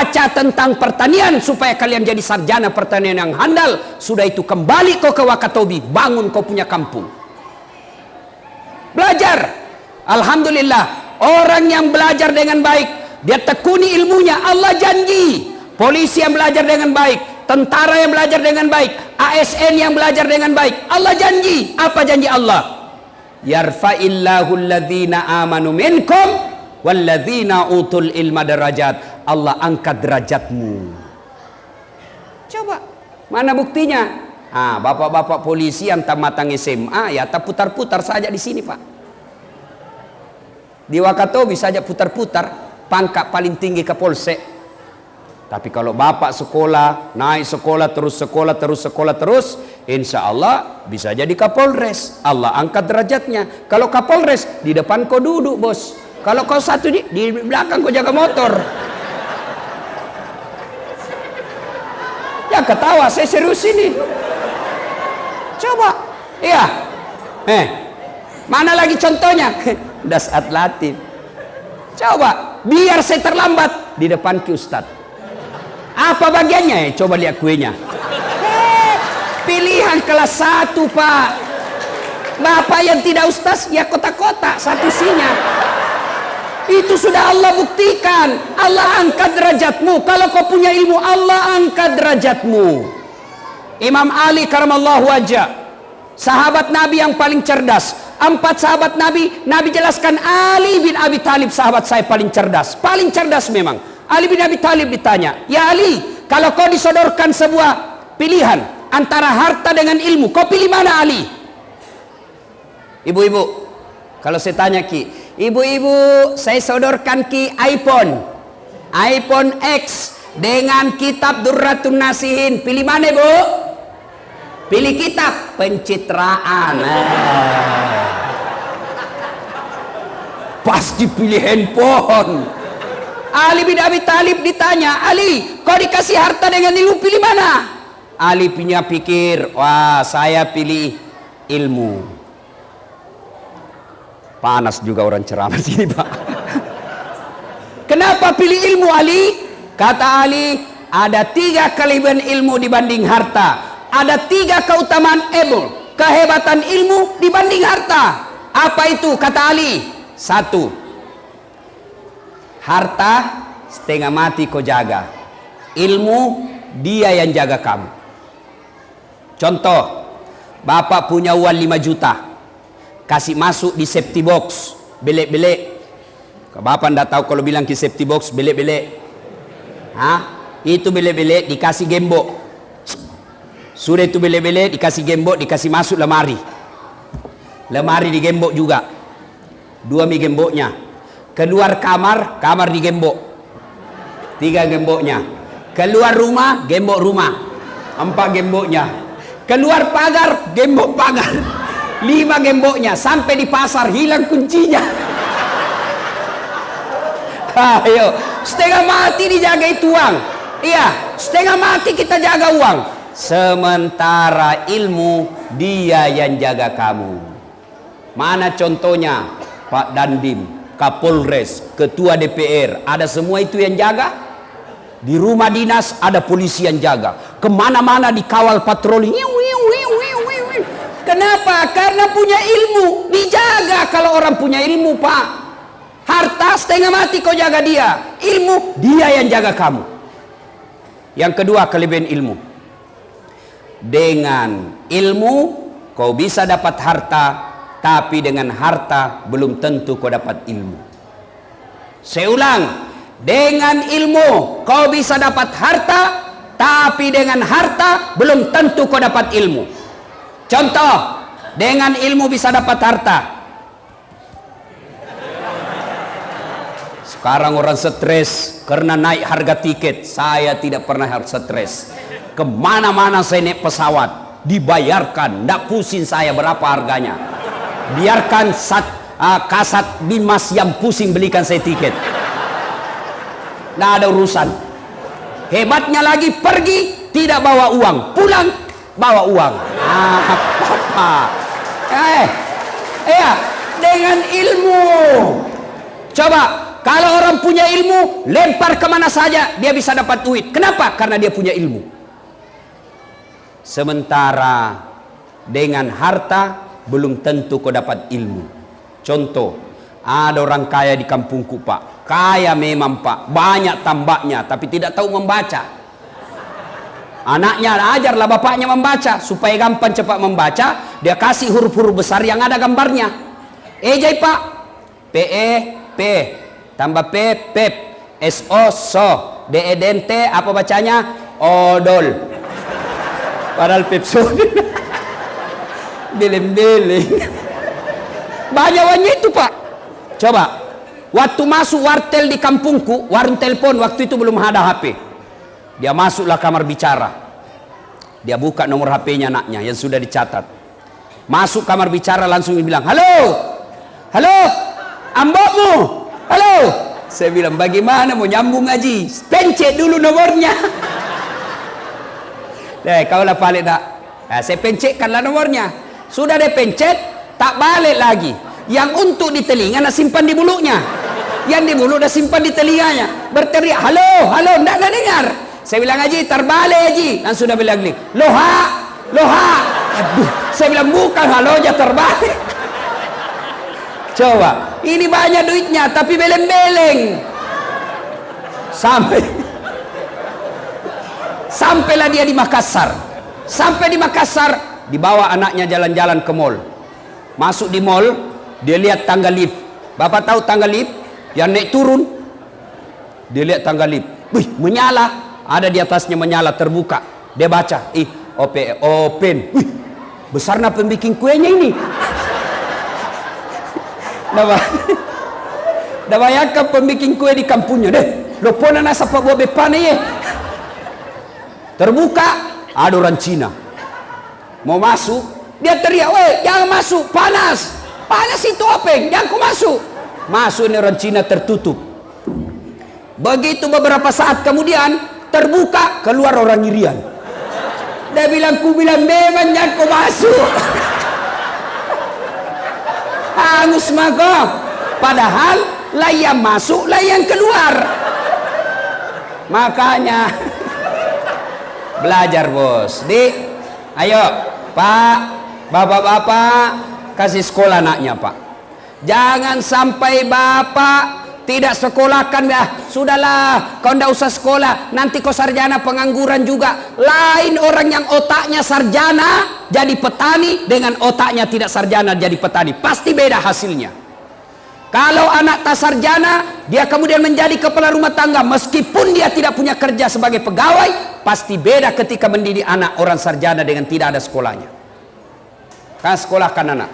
baca tentang pertanian supaya kalian jadi sarjana pertanian yang handal. Sudah itu kembali kau ke Wakatobi, bangun kau punya kampung. Belajar. Alhamdulillah, orang yang belajar dengan baik, dia tekuni ilmunya, Allah janji. Polisi yang belajar dengan baik, tentara yang belajar dengan baik, ASN yang belajar dengan baik, Allah janji. Apa janji Allah? Yarfa'illahu alladhina amanu minkum walladzina utul ilma darajat. Allah angkat derajatmu. Coba, mana buktinya? Bapak-bapak polisi yang tamatang SMA ya tak putar-putar saja di sini, Pak. Di Wakatobi saja putar-putar, pangkat paling tinggi Kapolsek. Tapi kalau bapak sekolah, naik sekolah terus, insya Allah bisa jadi Kapolres. Allah angkat derajatnya. Kalau Kapolres di depan kau duduk, bos. Kalau kau satu di belakang kau jaga motor. Ya ketawa, saya serius ini. Coba, iya. Mana lagi contohnya? Dasat Latif. Coba, biar saya terlambat di depan ki Ustadz. Apa bagiannya? Coba lihat kuenya. Pilihan kelas 1, Pak. Bapak yang tidak ustaz, ya kotak-kotak satu isinya. Itu sudah Allah buktikan. Allah angkat derajatmu. Kalau kau punya ilmu, Allah angkat derajatmu. Imam Ali karamallahu wajah, sahabat Nabi yang paling cerdas. 4 sahabat Nabi, Nabi jelaskan Ali bin Abi Thalib sahabat saya paling cerdas. Paling cerdas memang. Ali bin Abi Thalib ditanya, ya Ali, kalau kau disodorkan sebuah pilihan antara harta dengan ilmu, kau pilih mana Ali? Ibu-ibu, kalau saya tanya ki, ibu-ibu, saya sodorkan ki iPhone X dengan kitab Durratun Nasihin. Pilih mana, Bu? Pilih kitab pencitraan. Pasti pilih handphone. Ali bin Abi Thalib ditanya, Ali, kau dikasih harta dengan ilmu, pilih mana? Ali punya pikir, wah saya pilih ilmu. Panas juga orang ceramah sini, Pak. Kenapa pilih ilmu, Ali? Kata Ali, ada 3 kelebihan ilmu dibanding harta. Ada 3 keutamaan ilmu, kehebatan ilmu dibanding harta. Apa itu? Kata Ali. 1, harta setengah mati kau jaga, ilmu dia yang jaga kamu. Contoh, bapak punya uang 5 juta, kasih masuk di safety box, belek-belek. Bapak ndak tahu kalau bilang ke safety box belek-belek. Itu belek-belek dikasih gembok. Sudah itu belek-belek dikasih gembok, dikasih masuk lemari. Lemari digembok juga. 2 mi gemboknya. Keluar kamar, kamar digembok. 3 gemboknya. Keluar rumah, gembok rumah. 4 gemboknya. Keluar pagar, gembok pagar. 5 gemboknya. Sampai di pasar hilang kuncinya. Ayo, setengah mati dijaga itu uang. Iya, setengah mati kita jaga uang. Sementara ilmu dia yang jaga kamu. Mana contohnya? Pak Dandim, Kapolres, Ketua DPR, ada semua itu yang jaga. Di rumah dinas ada polisi yang jaga. Kemana-mana dikawal patroli. Kenapa? Karena punya ilmu, dijaga. Kalau orang punya ilmu, Pak, harta setengah mati kau jaga dia, ilmu dia yang jaga kamu. Yang kedua, kelebihan ilmu. Dengan ilmu kau bisa dapat harta, tapi dengan harta belum tentu kau dapat ilmu. Saya ulang, dengan ilmu kau bisa dapat harta, tapi dengan harta belum tentu kau dapat ilmu. Contoh, dengan ilmu bisa dapat harta. Sekarang orang stres karena naik harga tiket. Saya tidak pernah stres. Kemana-mana saya naik pesawat, dibayarkan, tidak pusing saya berapa harganya. Biarkan kasat bimas yang pusing belikan saya tiket, tidak ada urusan. Hebatnya lagi, pergi tidak bawa uang, pulang bawa uang. Dengan ilmu. Coba Kalau orang punya ilmu, lempar kemana saja dia bisa dapat duit. Kenapa? Karena dia punya ilmu. Sementara dengan harta belum tentu kau dapat ilmu. Contoh, ada orang kaya di kampungku Pak, kaya memang Pak, banyak tambaknya tapi tidak tahu membaca. Anaknya ajarlah bapaknya membaca supaya gampang cepat membaca, dia kasih huruf-huruf besar yang ada gambarnya. Ejai Pak, PE P tambah P pep, SO so, DE dente apa bacanya? Odol. Padahal Pepsodent. Beleng-beleng. Banyak itu Pak. Coba, waktu masuk wartel di kampungku, warung telepon, waktu itu belum ada HP. Dia masuklah kamar bicara. Dia buka nomor HP-nya anaknya yang sudah dicatat. Masuk kamar bicara langsung bilang, halo, halo, ambokmu, halo. Saya bilang, bagaimana mau nyambung ngaji? Pencet dulu nomornya. Kau lah balik tak? Nah, saya pencetkanlah nomornya. Sudah dia pencet, tak balik lagi. Yang untuk di telinga nak simpan di mulutnya, yang di mulut dah simpan di telinganya. Berteriak, halo, halo, tak nak dengar. Saya bilang, Haji, terbalik Haji. Langsung sudah bilang, loha, loha. Aduh, saya bilang, bukan halo aja terbalik. Coba, ini banyak duitnya tapi beleng-beleng. Sampailah dia di Makassar. Sampai di Makassar, dibawa anaknya jalan-jalan ke mall. Masuk di mall, dia lihat tangga lift. Bapak tahu tangga lift yang naik turun? Dia lihat tangga lift. Wih, menyala. Ada di atasnya menyala, terbuka. Dia baca, open. Wih, besarnya pembikin kuenya ini. Dah bayangkan pembikin kue di kampungnya deh. Lo pona nasa pak buah bepane ye. Terbuka, ada orang Cina mau masuk, dia teriak, weh jangan masuk, panas, panas itu open, jangan kau masuk. Masuk ini orang Cina, tertutup. Begitu beberapa saat kemudian terbuka, keluar orang Irian. Dia bilang, ku bilang memang jangan kau masuk. Hangus maka, padahal lah yang masuk lah yang keluar. Makanya belajar bos. Ayo Pak, bapak-bapak kasih sekolah anaknya Pak. Jangan sampai bapak tidak sekolahkan ya. Sudahlah, kau ndak usah sekolah, nanti kau sarjana pengangguran juga. Lain orang yang otaknya sarjana jadi petani dengan otaknya tidak sarjana jadi petani, pasti beda hasilnya. Kalau anak tak sarjana, dia kemudian menjadi kepala rumah tangga, meskipun dia tidak punya kerja sebagai pegawai, pasti beda ketika mendidik anak orang sarjana dengan tidak ada sekolahnya. Kan sekolahkan anak.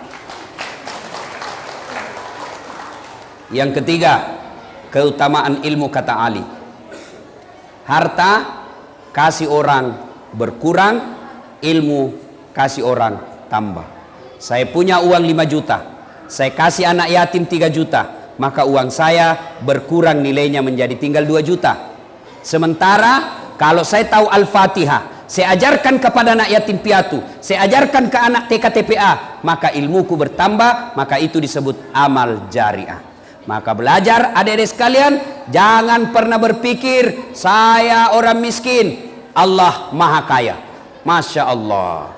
Yang ketiga, keutamaan ilmu kata Ali. Harta kasih orang berkurang, ilmu kasih orang tambah. Saya punya uang 5 juta, saya kasih anak yatim 3 juta, maka uang saya berkurang nilainya menjadi tinggal 2 juta. Sementara kalau saya tahu Al-Fatihah, saya ajarkan kepada anak yatim piatu, saya ajarkan ke anak TKTPA, maka ilmuku bertambah, maka itu disebut amal jariah. Maka belajar adik-adik sekalian, jangan pernah berpikir saya orang miskin, Allah maha kaya. Masya Allah.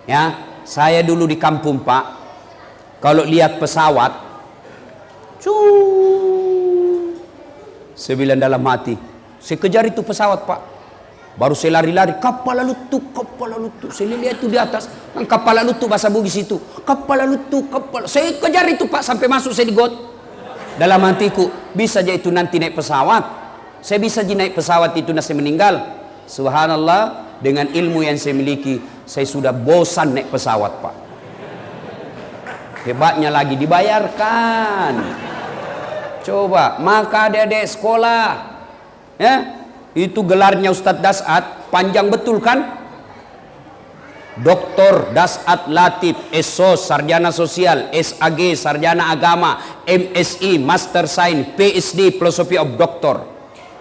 Ya, saya dulu di kampung Pak, kalau lihat pesawat, saya bilang dalam hati, saya kejar itu pesawat Pak. Baru saya lari-lari, kapal lalutu, saya lihat itu di atas, kan kapal lalutu bahasa Bugis itu, kapal lalutu, kapal. Saya kejar itu Pak sampai masuk saya di got. Dalam hatiku, bisa aja itu nanti naik pesawat. Saya bisa aja naik pesawat itu nanti meninggal. Subhanallah, dengan ilmu yang saya miliki, saya sudah bosan naik pesawat Pak. Hebatnya lagi dibayarkan. Coba, maka adik-adik sekolah, ya, itu gelarnya Ustadz Dasat panjang betul kan? Doktor Dasat Latif, SOS sarjana sosial, SAG sarjana agama, MSI Master Sains, PhD Philosophy of Doctor.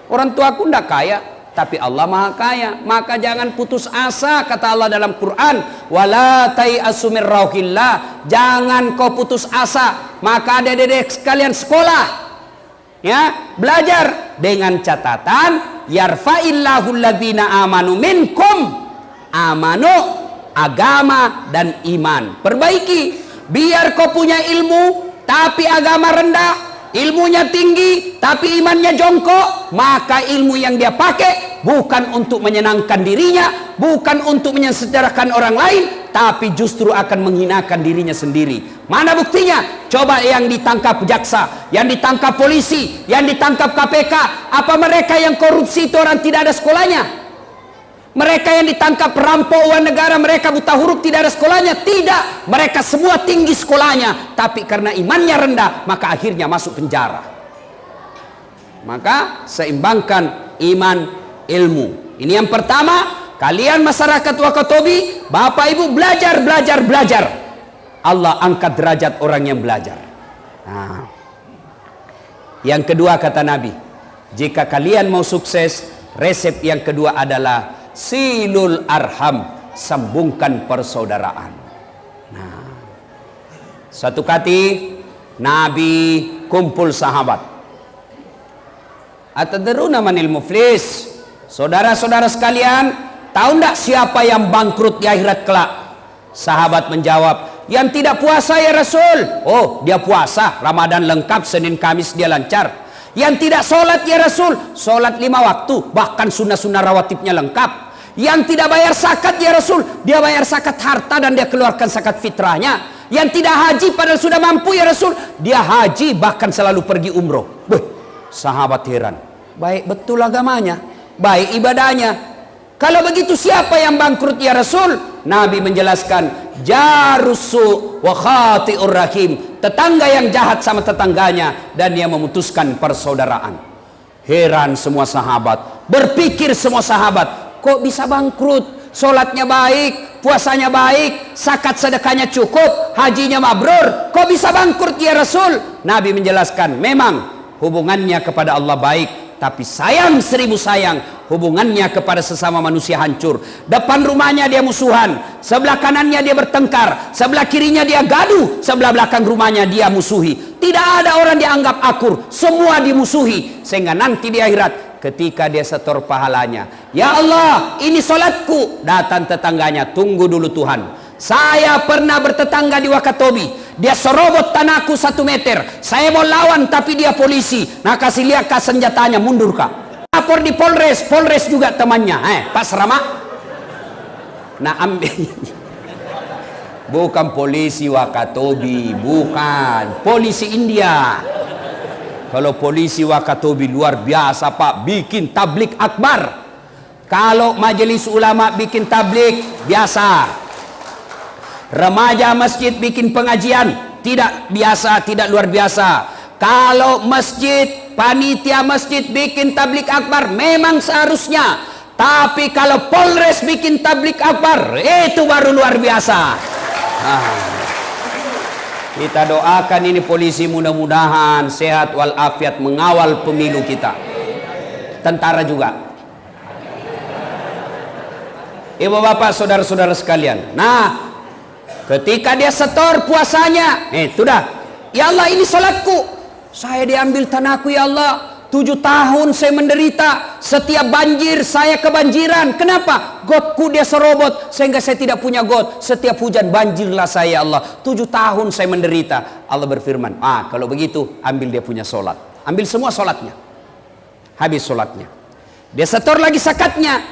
Orang tua aku ndak kaya, tapi Allah maha kaya. Maka jangan putus asa, kata Allah dalam Quran, wala tai'asu min rauhillah, jangan kau putus asa. Maka adik-adik sekalian sekolah, Ya, belajar dengan catatan yarfa'illahu alladzina amanu minkum. Amanu, agama dan iman. Perbaiki. Biar kau punya ilmu tapi agama rendah, ilmunya tinggi tapi imannya jongkok, maka ilmu yang dia pakai bukan untuk menyenangkan dirinya, bukan untuk mensejahterakan orang lain, tapi justru akan menghinakan dirinya sendiri. Mana buktinya? Coba yang ditangkap jaksa, yang ditangkap polisi, yang ditangkap KPK, apa mereka yang korupsi itu orang tidak ada sekolahnya? Mereka yang ditangkap perampok uang negara, mereka buta huruf tidak ada sekolahnya? Tidak, mereka semua tinggi sekolahnya, tapi karena imannya rendah maka akhirnya masuk penjara. Maka seimbangkan iman ilmu. Ini yang pertama. Kalian masyarakat Wakatobi, Bapak Ibu belajar. Allah angkat derajat orang yang belajar. Nah, yang kedua kata Nabi, jika kalian mau sukses, resep yang kedua adalah silul arham, sambungkan persaudaraan. Nah, suatu kali Nabi kumpul sahabat. Atadruna manil muflis? Saudara-saudara sekalian, tahu enggak siapa yang bangkrut di akhirat kelak? Sahabat menjawab, yang tidak puasa ya Rasul. Oh, dia puasa, Ramadan lengkap, Senin Kamis dia lancar. Yang tidak sholat ya Rasul, sholat 5 waktu, bahkan sunnah-sunnah rawatibnya lengkap. Yang tidak bayar zakat ya Rasul, dia bayar zakat harta dan dia keluarkan zakat fitrahnya. Yang tidak haji padahal sudah mampu ya Rasul, dia haji bahkan selalu pergi umroh. Sahabat heran, baik betul agamanya, baik ibadahnya. Kalau begitu siapa yang bangkrut ya Rasul? Nabi menjelaskan, jarusu wa khati'ur rahim, tetangga yang jahat sama tetangganya dan dia memutuskan persaudaraan. Heran semua sahabat, berpikir semua sahabat, kok bisa bangkrut? Sholatnya baik, puasanya baik, zakat sedekahnya cukup, hajinya mabrur, kok bisa bangkrut ya Rasul? Nabi menjelaskan, memang hubungannya kepada Allah baik, tapi sayang 1000 sayang, hubungannya kepada sesama manusia hancur. Depan rumahnya dia musuhan, sebelah kanannya dia bertengkar, sebelah kirinya dia gaduh, sebelah belakang rumahnya dia musuhi. Tidak ada orang dianggap akur, semua dimusuhi. Sehingga nanti di akhirat ketika dia setor pahalanya, ya Allah ini sholatku, datang tetangganya, tunggu dulu Tuhan, saya pernah bertetangga di Wakatobi, dia serobot tanahku 1 meter, saya mau lawan tapi dia polisi. Nah kasih lihat kah senjatanya, mundur kak, lapor di Polres, Polres juga temannya, Pak Serama. Nah ambil bukan polisi Wakatobi, bukan polisi India. Kalau polisi Wakatobi luar biasa Pak, bikin tablik akbar. Kalau majelis ulama bikin tablik biasa, remaja masjid bikin pengajian tidak biasa, tidak luar biasa. Kalau masjid, panitia masjid bikin tablik akbar memang seharusnya. Tapi kalau Polres bikin tablik akbar, itu baru luar biasa. Kita doakan ini polisi mudah-mudahan sehat walafiat mengawal pemilu kita. Tentara juga. Ibu bapak saudara-saudara sekalian. Nah, ketika dia setor puasanya, sudah. Ya Allah ini salatku. Saya diambil tanahku ya Allah. 7 tahun saya menderita, setiap banjir saya kebanjiran. Kenapa? Gotku dia serobot sehingga saya tidak punya got. Setiap hujan banjirlah saya ya Allah. 7 tahun saya menderita. Allah berfirman, kalau begitu ambil dia punya solat, ambil semua solatnya, habis solatnya. Dia setor lagi zakatnya,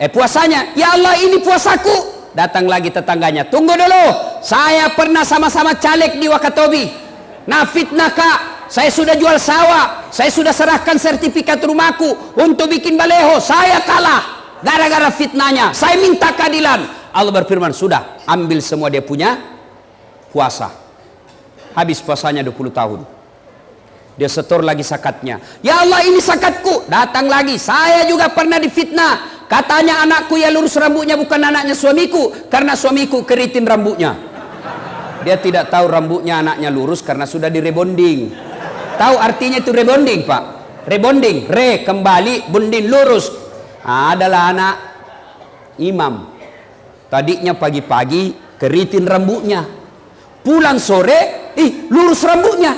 puasanya. Ya Allah ini puasaku. Datang lagi tetangganya, tunggu dulu, saya pernah sama-sama caleg di Wakatobi. Nah fitnah kak, saya sudah jual sawah, saya sudah serahkan sertifikat rumahku untuk bikin baleho, saya kalah gara-gara fitnahnya, saya minta keadilan. Allah berfirman, sudah ambil semua dia punya puasa. Habis puasanya 20 tahun. Dia setor lagi zakatnya. Ya Allah ini zakatku. Datang lagi, saya juga pernah difitnah, katanya anakku ya lurus rambutnya bukan anaknya suamiku, karena suamiku keritin rambutnya. Dia tidak tahu rambutnya anaknya lurus karena sudah direbonding. Tahu artinya itu rebonding Pak? Rebonding, kembali, bonding lurus. Adalah anak imam. Tadinya pagi-pagi keritin rambutnya, pulang sore lurus rambutnya.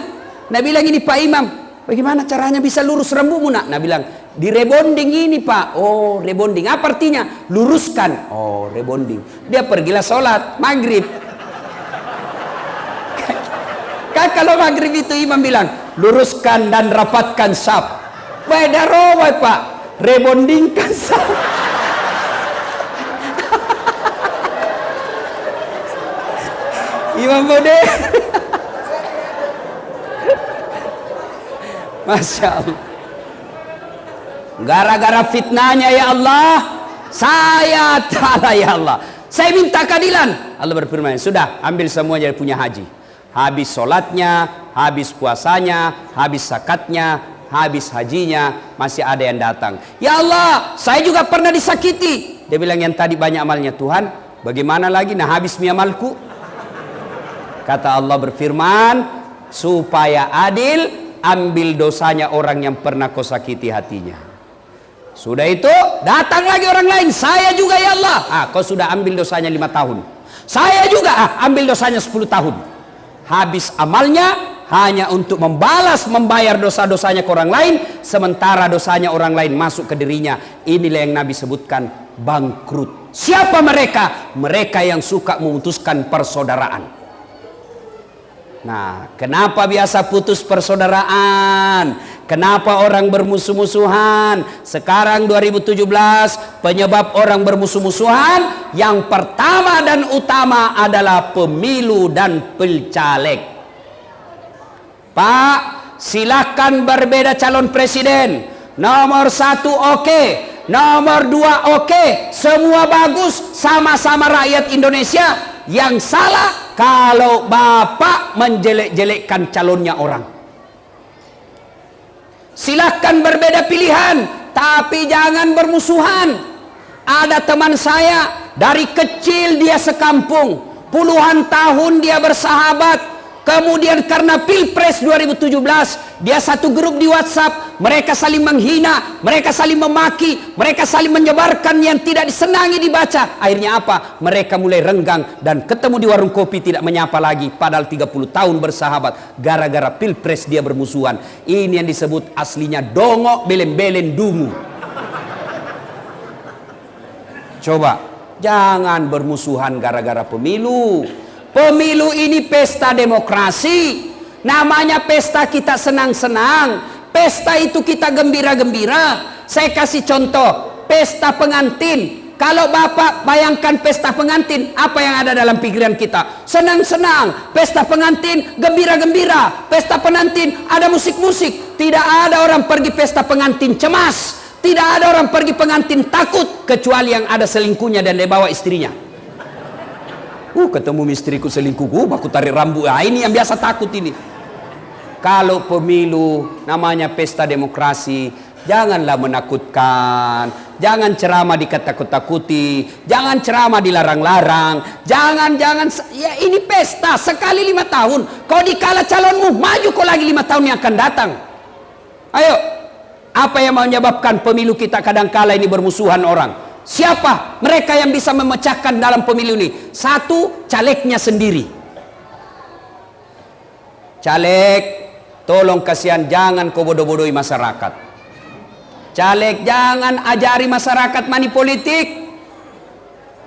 Nah bilang ini Pak Imam, Bagaimana caranya bisa lurus rambutmu nak? Nah bilang, di rebonding ini pak. Oh rebonding, apa artinya? Luruskan. Oh rebonding. Dia pergilah sholat maghrib. Kan kalau maghrib itu imam bilang, luruskan dan rapatkan saf. Beda roba pak, rebondingkan saf. Imam Bode. Masya Allah. Gara-gara fitnahnya ya Allah, saya ta'ala ya Allah, saya minta keadilan. Allah berfirman, sudah ambil semua jadi punya haji. Habis sholatnya, habis puasanya, habis zakatnya, habis hajinya, masih ada yang datang. Ya Allah, saya juga pernah disakiti. Dia bilang, yang tadi banyak amalnya Tuhan, bagaimana lagi? Nah habis mi amalku. Kata Allah berfirman, supaya adil, ambil dosanya orang yang pernah kau sakiti hatinya. Sudah itu datang lagi orang lain, saya juga ya Allah. Kau sudah ambil dosanya 5 tahun, saya juga ambil dosanya 10 tahun. Habis amalnya hanya untuk membayar dosa-dosanya ke orang lain, sementara dosanya orang lain masuk ke dirinya. Inilah yang Nabi sebutkan bangkrut. Siapa mereka? Mereka yang suka memutuskan persaudaraan. Nah, kenapa biasa putus persaudaraan? Kenapa orang bermusuh-musuhan? Sekarang 2017, penyebab orang bermusuh-musuhan yang pertama dan utama adalah pemilu dan pilcaleg. Pak, silakan berbeda calon presiden. Nomor 1 oke, nomor 2 oke, semua bagus, sama-sama rakyat Indonesia. Yang salah kalau Bapak menjelek-jelekkan calonnya orang. Silahkan berbeda pilihan, tapi jangan bermusuhan. Ada teman saya, dari kecil dia sekampung, puluhan tahun dia bersahabat. Kemudian karena Pilpres 2017, dia satu grup di WhatsApp, mereka saling menghina, mereka saling memaki, mereka saling menyebarkan yang tidak disenangi dibaca. Akhirnya apa? Mereka mulai renggang dan ketemu di warung kopi tidak menyapa lagi, padahal 30 tahun bersahabat. Gara-gara Pilpres dia bermusuhan. Ini yang disebut aslinya dongok belen-belen dungu. Coba, jangan bermusuhan gara-gara pemilu. Pemilu ini pesta demokrasi. Namanya pesta kita senang-senang. Pesta itu kita gembira-gembira. Saya kasih contoh, pesta pengantin. Kalau Bapak bayangkan pesta pengantin, apa yang ada dalam pikiran kita? Senang-senang. Pesta pengantin, gembira-gembira. Pesta pengantin, ada musik-musik. Tidak ada orang pergi pesta pengantin cemas. Tidak ada orang pergi pengantin takut, kecuali yang ada selingkuhnya dan dia bawa istrinya. Ketemu istriku selingkuh, aku tarik rambut. Ini yang biasa takut ini. Kalau pemilu namanya pesta demokrasi, janganlah menakutkan, jangan ceramah dikatakut-takuti, jangan ceramah dilarang-larang, jangan ya ini pesta sekali 5 tahun. Kau dikalah calonmu, maju kau lagi 5 tahun yang akan datang. Ayo, apa yang menyebabkan pemilu kita kadang-kala ini bermusuhan orang? Siapa mereka yang bisa memecahkan dalam pemilu ini? Satu, calegnya sendiri. Caleg, tolong kasihan, jangan kau bodoh-bodohi masyarakat. Caleg, jangan ajari masyarakat money politik.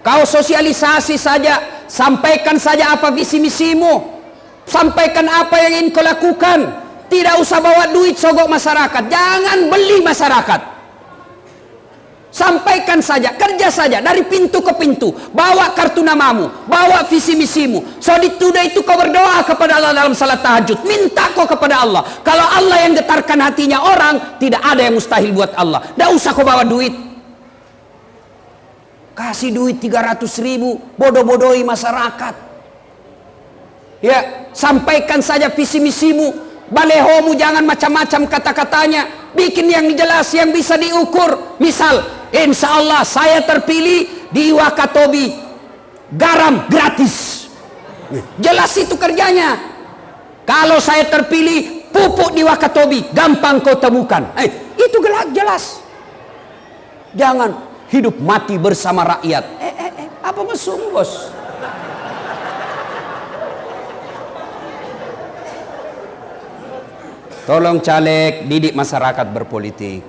Kau sosialisasi saja, sampaikan saja apa visi misimu, sampaikan apa yang ingin kau lakukan. Tidak usah bawa duit sogok masyarakat, jangan beli masyarakat. Sampaikan saja, kerja saja dari pintu ke pintu, bawa kartu namamu, bawa visi misimu. So ditudah itu kau berdoa kepada Allah dalam salat tahajud, minta kau kepada Allah. Kalau Allah yang getarkan hatinya orang, tidak ada yang mustahil buat Allah. Tidak usah kau bawa duit, kasih duit 300.000, bodoh-bodohi masyarakat. Ya, sampaikan saja visi misimu, balehomu jangan macam-macam kata-katanya, bikin yang jelas, yang bisa diukur. Misal, insya Allah saya terpilih di Wakatobi, garam gratis. Jelas itu kerjanya. Kalau saya terpilih, pupuk di Wakatobi gampang kau temukan. Itu jelas. Jangan hidup mati bersama rakyat. Apa maksudmu, bos? Tolong caleg didik masyarakat berpolitik.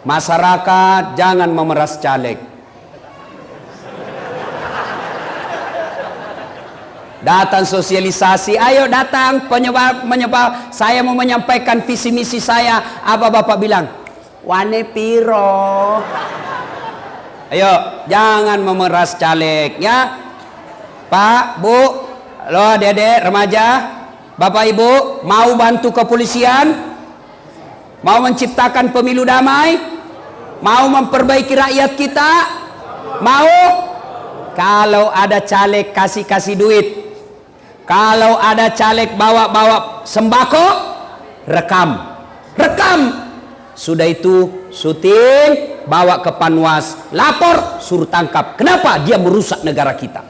Masyarakat jangan memeras caleg. Datang sosialisasi, ayo datang penyebab saya mau menyampaikan visi misi saya. Apa bapak bilang? Wane piro. Ayo, jangan memeras caleg ya. Pak, Bu, lo dedek, remaja, bapak ibu, mau bantu kepolisian? Mau menciptakan pemilu damai? Mau memperbaiki rakyat kita? Mau? Kalau ada caleg kasih duit. Kalau ada caleg bawa sembako, rekam. Sudah itu syuting, bawa ke Panwas, lapor, suruh tangkap. Kenapa? Dia merusak negara kita.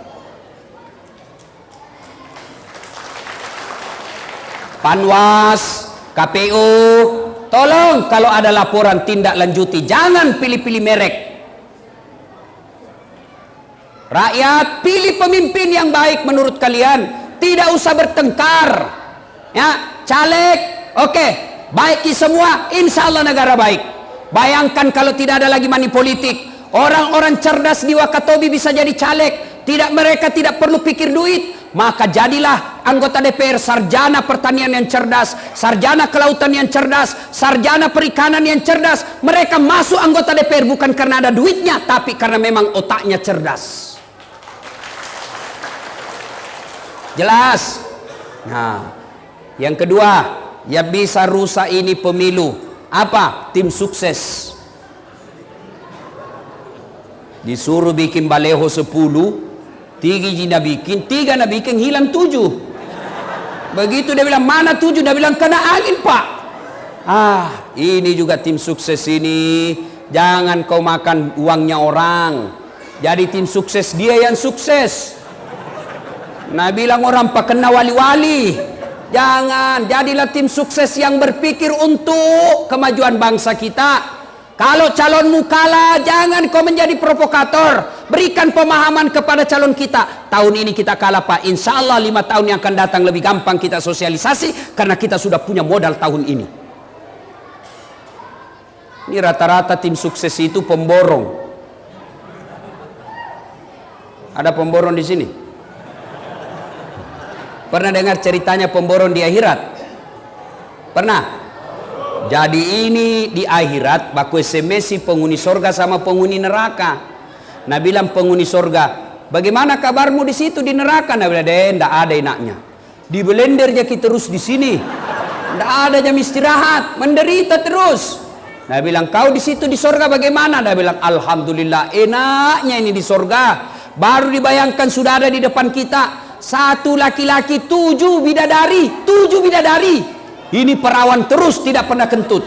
Panwas, KPU, tolong kalau ada laporan tindak lanjuti, jangan pilih-pilih merek. Rakyat, pilih pemimpin yang baik menurut kalian. Tidak usah bertengkar. Ya, caleg, oke, baiki semua, insya Allah negara baik. Bayangkan kalau tidak ada lagi money politik. Orang-orang cerdas di Wakatobi bisa jadi caleg. Mereka tidak perlu pikir duit. Maka jadilah anggota DPR sarjana pertanian yang cerdas, sarjana kelautan yang cerdas, sarjana perikanan yang cerdas. Mereka masuk anggota DPR bukan karena ada duitnya, tapi karena memang otaknya cerdas. Jelas? Nah, yang kedua, yang bisa rusak ini pemilu. Apa? Tim sukses. Disuruh bikin baleho 10, 3 nak bikin, hilang 7. Begitu dia bilang, mana 7? Dia bilang, kena angin pak. Ini juga tim sukses ini. Jangan kau makan uangnya orang. Jadi tim sukses dia yang sukses. Nah bilang orang pak kena wali-wali. Jangan, jadilah tim sukses yang berpikir untuk kemajuan bangsa kita. Kalau calonmu kalah, jangan kau menjadi provokator. Berikan pemahaman kepada calon kita. Tahun ini kita kalah pak, insya Allah 5 tahun yang akan datang lebih gampang kita sosialisasi. Karena kita sudah punya modal tahun ini. Ini rata-rata tim sukses itu pemborong. Ada pemborong di sini? Pernah dengar ceritanya pemborong di akhirat? Pernah? Jadi ini di akhirat baku SMS penghuni sorga sama penghuni neraka. Nah bilang penghuni sorga, bagaimana kabarmu di situ di neraka? Nah bilang, tidak ada enaknya. Di belender aja kita terus di sini. Tidak ada jam istirahat, menderita terus. Nah bilang, kau di situ di sorga bagaimana? Nah bilang, alhamdulillah enaknya ini di sorga. Baru dibayangkan sudah ada di depan kita. 1 laki-laki 7 bidadari. 7 bidadari. Ini perawan terus tidak pernah kentut.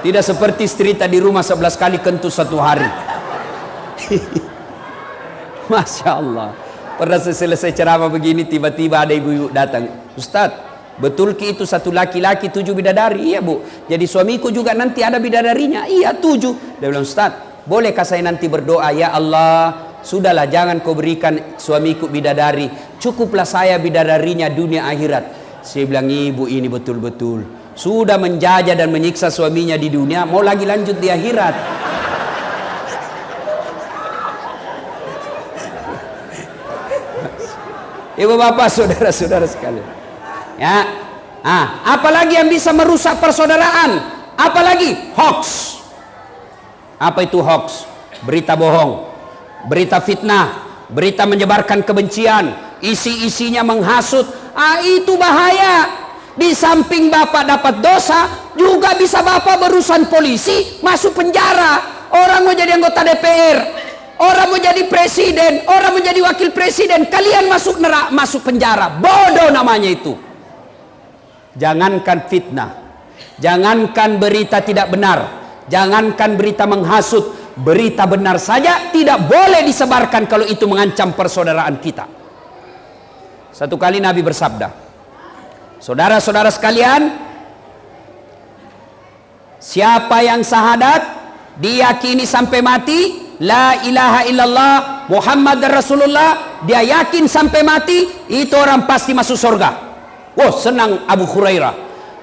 Tidak seperti cerita di rumah 11 kali kentut 1 hari. Masya Allah. Pernah selesai ceramah begini tiba-tiba ada ibu-ibu datang. Ustadz, betul ki itu 1 laki-laki 7 bidadari? Iya bu. Jadi suamiku juga nanti ada bidadarinya? Iya 7. Dia bilang, Ustadz, bolehkah saya nanti berdoa? Ya Allah, sudahlah jangan kau berikan suamiku bidadari, cukuplah saya bidadarinya dunia akhirat. Saya bilang, ibu ini betul-betul sudah menjajah dan menyiksa suaminya di dunia, mau lagi lanjut di akhirat. Ibu bapak saudara-saudara sekalian, ya, apalagi yang bisa merusak persaudaraan? Apalagi hoax. Apa itu hoax? Berita bohong, berita fitnah, berita menyebarkan kebencian, isi-isinya menghasut. Itu bahaya. Di samping bapak dapat dosa, juga bisa bapak berurusan polisi, masuk penjara. Orang mau jadi anggota DPR, orang mau jadi presiden, orang mau jadi wakil presiden, kalian masuk penjara. Bodoh namanya itu. Jangankan fitnah, jangankan berita tidak benar, jangankan berita menghasut, berita benar saja tidak boleh disebarkan kalau itu mengancam persaudaraan kita. Satu kali Nabi bersabda, saudara-saudara sekalian, siapa yang syahadat diyakini sampai mati, la ilaha illallah Muhammad Rasulullah, dia yakin sampai mati, itu orang pasti masuk surga. Wah, senang Abu Hurairah.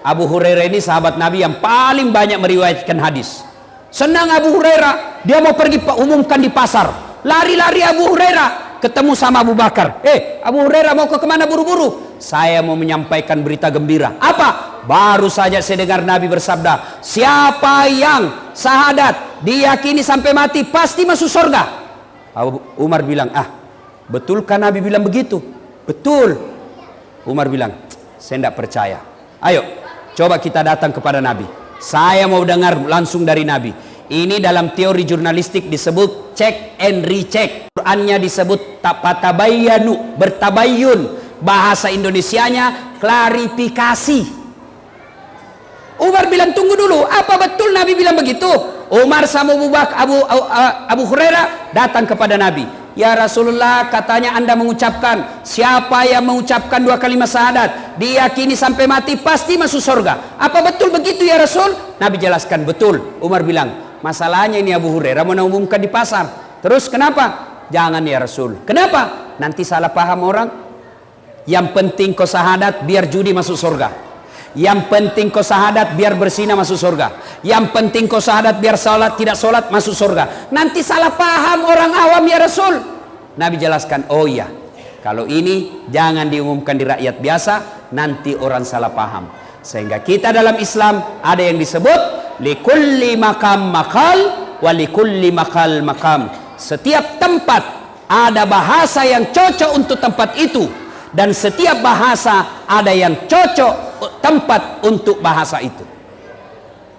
Abu Hurairah ini sahabat Nabi yang paling banyak meriwayatkan hadis. Senang Abu Hurairah, dia mau pergi umumkan di pasar. Lari-lari Abu Hurairah, ketemu sama Abu Bakar. Abu Hurairah mau ke kemana buru-buru? Saya mau menyampaikan berita gembira. Apa? Baru saja saya dengar Nabi bersabda, siapa yang syahadat diyakini sampai mati pasti masuk surga. Umar bilang, betulkah Nabi bilang begitu? Betul. Umar bilang, saya tidak percaya. Ayo, coba kita datang kepada Nabi. Saya mau dengar langsung dari Nabi. Ini dalam teori jurnalistik disebut check and recheck. Qurannya disebut tabayanu, bertabayun. Bahasa Indonesianya klarifikasi. Umar bilang, tunggu dulu, apa betul Nabi bilang begitu? Umar sama Abu Hurairah datang kepada Nabi. Ya Rasulullah, katanya Anda mengucapkan, siapa yang mengucapkan 2 kalimat syahadat diyakini sampai mati pasti masuk surga. Apa betul begitu ya Rasul? Nabi jelaskan, betul. Umar bilang, masalahnya ini Abu Hurairah mau umumkan di pasar. Terus kenapa? Jangan ya Rasul. Kenapa? Nanti salah paham orang. Yang penting kau syahadat biar judi masuk surga. Yang penting kau syahadat biar berzina masuk surga. Yang penting kau syahadat biar salat tidak salat masuk surga. Nanti salah paham orang awam ya Rasul. Nabi jelaskan, oh iya, kalau ini jangan diumumkan di rakyat biasa, nanti orang salah paham. Sehingga kita dalam Islam ada yang disebut likulli makam makal wa likulli makal makam. Setiap tempat ada bahasa yang cocok untuk tempat itu, dan setiap bahasa ada yang cocok tempat untuk bahasa itu.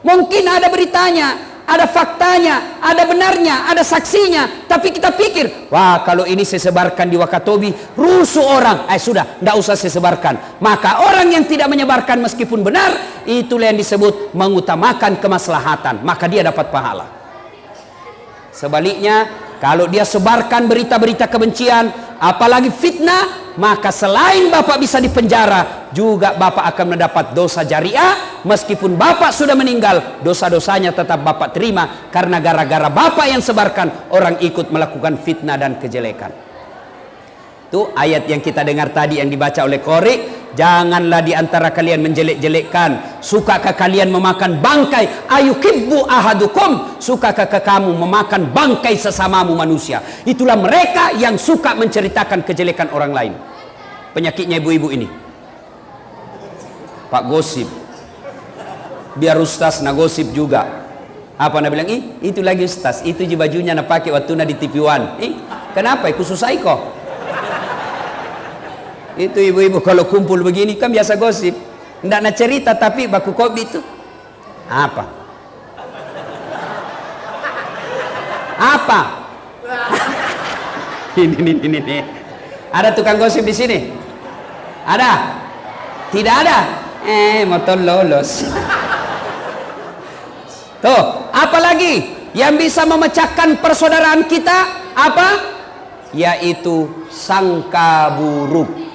Mungkin ada beritanya, ada faktanya, ada benarnya, ada saksinya, tapi kita pikir, wah kalau ini saya sebarkan di Wakatobi rusuh orang, sudah, tidak usah saya sebarkan. Maka orang yang tidak menyebarkan meskipun benar, itulah yang disebut mengutamakan kemaslahatan, maka dia dapat pahala. Sebaliknya, kalau dia sebarkan berita-berita kebencian, apalagi fitnah, maka selain Bapak bisa dipenjara, juga Bapak akan mendapat dosa jariah. Meskipun Bapak sudah meninggal, dosa-dosanya tetap Bapak terima, karena gara-gara Bapak yang sebarkan, orang ikut melakukan fitnah dan kejelekan. Itu ayat yang kita dengar tadi yang dibaca oleh Qori. Janganlah di antara kalian menjelek-jelekkan. Sukakah kalian memakan bangkai? Ayukibbu ahadukum, sukakah kamu memakan bangkai sesamamu manusia? Itulah mereka yang suka menceritakan kejelekan orang lain. Penyakitnya ibu-ibu ini, Pak gosip. Biar ustaz na gosip juga. Apa nak bilang? Itu lagi ustaz, itu je bajunya nak pakai waktu na di TV One. Kenapa? Ikut susah kok. Itu ibu-ibu kalau kumpul begini kan biasa gosip, ndak nak cerita tapi baku kopi itu apa ini ada tukang gosip di sini? Ada? Tidak ada? Motor lolos. Tuh, apalagi yang bisa memecahkan persaudaraan kita? Apa? Yaitu sangka buruk.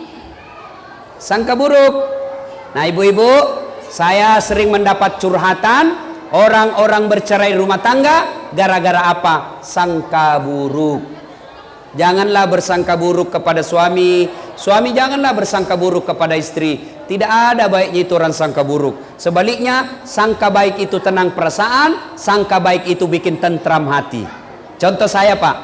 Sangka buruk. Nah ibu-ibu, saya sering mendapat curhatan orang-orang bercerai rumah tangga gara-gara apa? Sangka buruk. Janganlah bersangka buruk kepada suami, suami janganlah bersangka buruk kepada istri. Tidak ada baiknya itu orang sangka buruk. Sebaliknya, sangka baik itu tenang perasaan, sangka baik itu bikin tentram hati. Contoh saya Pak,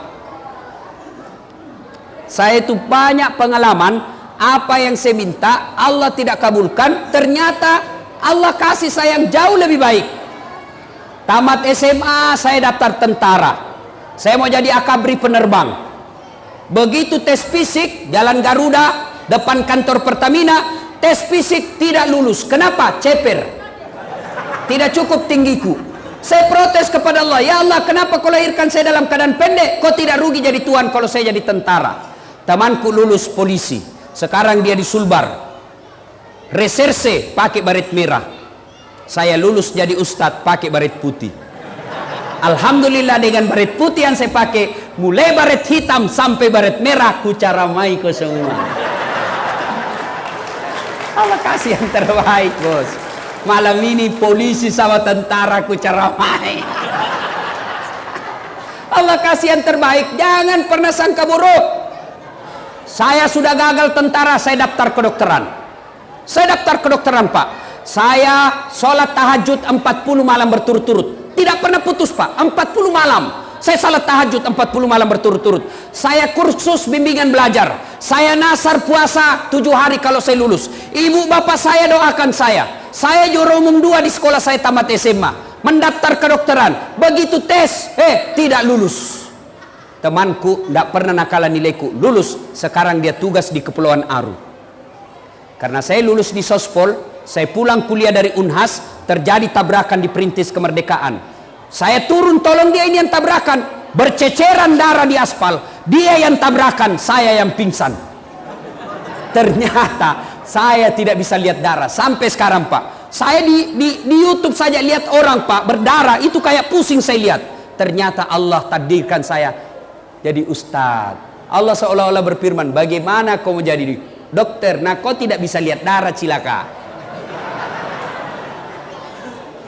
saya itu banyak pengalaman. Apa yang saya minta Allah tidak kabulkan, ternyata Allah kasih saya yang jauh lebih baik. Tamat SMA saya daftar tentara, saya mau jadi akabri penerbang. Begitu tes fisik Jalan Garuda depan kantor Pertamina, tes fisik tidak lulus. Kenapa? Ceper, tidak cukup tinggiku. Saya protes kepada Allah, ya Allah kenapa kau lahirkan saya dalam keadaan pendek? Kau tidak rugi jadi tuan kalau saya jadi tentara. Temanku lulus polisi, sekarang dia di Sulbar reserse pakai baret merah. Saya lulus jadi ustadz pakai baret putih. Alhamdulillah dengan baret putih yang saya pakai, mulai baret hitam sampai baret merah, ku caramai ke semua. Allah kasih yang terbaik bos. Malam ini polisi sama tentara ku caramai. Allah kasih yang terbaik. Jangan pernah sangka buruk. Saya sudah gagal tentara, saya daftar kedokteran. Saya daftar kedokteran Pak. Saya sholat tahajud 40 malam berturut-turut. Tidak pernah putus Pak, 40 malam. Saya salat tahajud 40 malam berturut-turut. Saya kursus bimbingan belajar. Saya nasar puasa 7 hari kalau saya lulus. Ibu bapak saya doakan saya. Saya juara umum 2 di sekolah saya tamat SMA. Mendaftar kedokteran. Begitu tes, tidak lulus. Temanku tidak pernah nakalan nilaiku. Lulus. Sekarang dia tugas di Kepulauan Aru. Karena saya lulus di Sospol, saya pulang kuliah dari Unhas, terjadi tabrakan di Perintis Kemerdekaan. Saya turun tolong dia, ini yang tabrakan, berceceran darah di aspal, dia yang tabrakan, saya yang pingsan. Ternyata saya tidak bisa lihat darah sampai sekarang Pak. Saya di YouTube saja lihat orang Pak berdarah, itu kayak pusing saya lihat. Ternyata Allah takdirkan saya jadi ustadz. Allah seolah-olah berfirman, bagaimana kau menjadi dokter? Nah kau tidak bisa lihat darah, cilaka.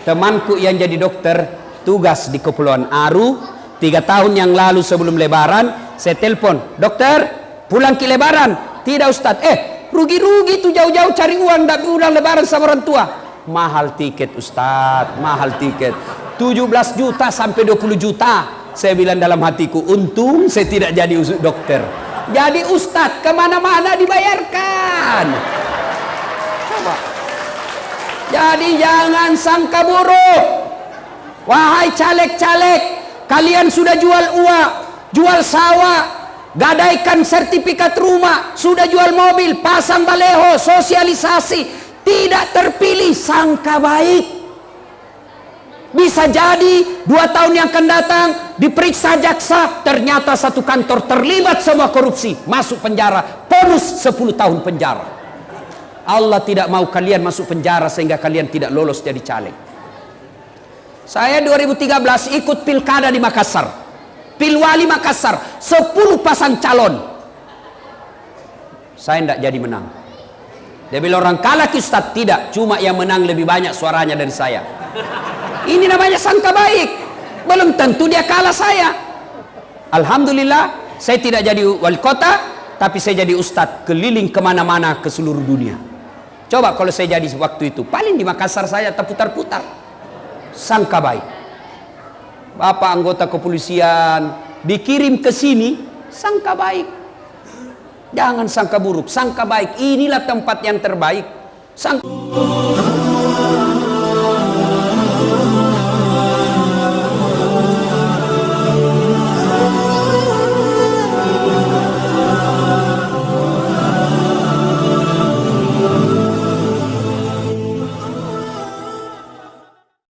Temanku yang jadi dokter tugas di Kepulauan Aru 3 tahun yang lalu sebelum lebaran, saya telepon, dokter pulang ke lebaran. Tidak Ustadz, rugi-rugi tuh jauh-jauh cari uang, tidak pulang lebaran sama orang tua. Mahal tiket Ustadz, mahal tiket 17 juta sampai 20 juta. Saya bilang dalam hatiku, untung saya tidak jadi dokter, jadi Ustadz kemana-mana dibayarkan. Coba. Jadi jangan sangka buruk. Wahai caleg-caleg, kalian sudah jual uang, jual sawah, gadaikan sertifikat rumah, sudah jual mobil, pasang baleho, sosialisasi, tidak terpilih, sangka baik. Bisa jadi 2 tahun yang akan datang diperiksa jaksa, ternyata satu kantor terlibat semua korupsi, masuk penjara, bonus 10 tahun penjara. Allah tidak mau kalian masuk penjara sehingga kalian tidak lolos jadi caleg. Saya 2013 ikut pilkada di Makassar, Pilwali Makassar, 10 pasang calon. Saya tidak jadi menang. Dia bilang orang kalah Ustaz, tidak, cuma yang menang lebih banyak suaranya dari saya. Ini namanya sangka baik. Belum tentu dia kalah saya. Alhamdulillah saya tidak jadi wali kota, tapi saya jadi ustadz keliling kemana-mana ke seluruh dunia. Coba kalau saya jadi waktu itu, paling di Makassar saya terputar-putar. Sangka baik. Bapak anggota kepolisian dikirim ke sini, sangka baik. Jangan sangka buruk, sangka baik. Inilah tempat yang terbaik. Sangka